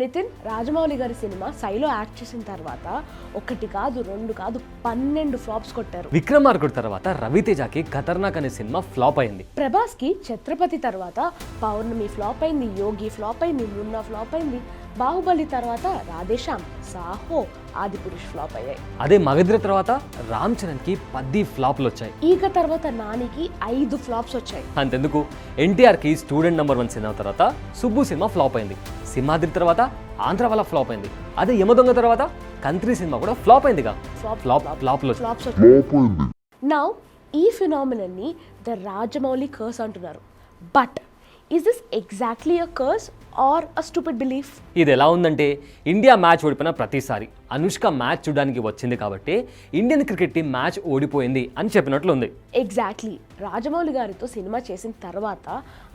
నితిన్, రాజమౌళి గారి cinema సైలో act చేసిన తర్వాత 1 కాదు 2 కాదు 12 ఫ్లాప్స్ కొట్టారు. విక్రమార్కుడు తర్వాత రవితేజకి ఖతర్నాక్ అనే సినిమా ఫ్లాప్ అయింది. ప్రభాస్ కి ఛత్రపతి తర్వాత పౌర్ణమి ఫ్లాప్ అయింది, యోగి ఫ్లాప్ అయింది, మున్నా ఫ్లాప్ అయింది, బాహుబలి తర్వాత రాధేశ్యామ్, సాహో, ఆదిపురుష్ ఫ్లాప్ అయ్యాయి. అదే మగధీర తర్వాత రామ్ చరణ్ కి 10 ఫ్లాప్లు వచ్చాయి. ఈగ తర్వాత నానికి 5 ఫ్లాప్స్ వచ్చాయి. అంతెందుకు, ఎన్టీఆర్ కి స్టూడెంట్ నెంబర్ 1 సినిమా తర్వాత సుబ్బు సినిమా ఫ్లాప్ అయింది. సింహాద్రి తర్వాత ఆంధ్ర వాళ్ళ ఫ్లాప్ అయింది. అదే యమదొంగ తర్వాత కంట్రీ సినిమా కూడా ఫ్లాప్ అయిందిగా. ఫ్లాప్స్ నౌ ఈ ఫినామినన్ ని ద రాజమౌళి కర్స్ అంటున్నారు. But is this exactly a curse or a stupid belief? ఇది ఎలా ఉందంటే, ఇండియా మ్యాచ్ ఓడిపోయిన ప్రతిసారి అనుష్క మ్యాచ్ చూడడానికి వచ్చింది కాబట్టి ఇండియన్ క్రికెట్ టీం మ్యాచ్ ఓడిపోయింది అని చెప్పినట్లు ఉంది. ఎగ్జాక్ట్లీ. రాజమౌళి గారితో సినిమా చేసిన తర్వాత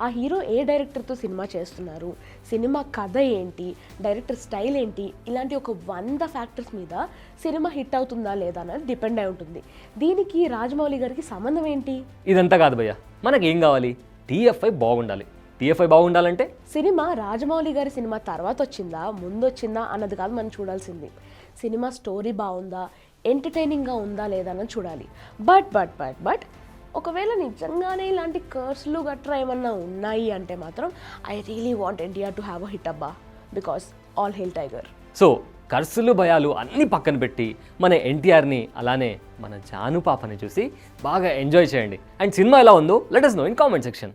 ఆ హీరో ఏ డైరెక్టర్తో సినిమా చేస్తున్నారు, సినిమా కథ ఏంటి, డైరెక్టర్ స్టైల్ ఏంటి, ఇలాంటి ఒక 100 ఫ్యాక్టర్స్ మీద సినిమా హిట్ అవుతుందా లేదా అనేది డిపెండ్ అయి ఉంటుంది. దీనికి రాజమౌళి గారికి సంబంధం ఏంటి? ఇదంతా కాదు భయ్య, మనకి ఏం కావాలి? TFI బాగుండాలి. TFI బాగుండాలంటే సినిమా రాజమౌళి గారి సినిమా తర్వాత వచ్చిందా ముందు వచ్చిందా అన్నది కాదు మనం చూడాల్సింది. సినిమా స్టోరీ బాగుందా, ఎంటర్టైనింగ్గా ఉందా లేదా అన్నది చూడాలి. బట్ ఒకవేళ నిజంగానే ఇలాంటి కర్స్లు గట్రా ఏమన్నా ఉన్నాయి అంటే మాత్రం I really want NTR to have a hit అబ్బా, because all hail tiger. So కర్సులు భయాలు అన్నీ పక్కన పెట్టి మన ఎన్టీఆర్ని అలానే మన జాను పాపని చూసి బాగా ఎంజాయ్ చేయండి. అండ్ సినిమా ఎలా ఉందో let us know in comment section.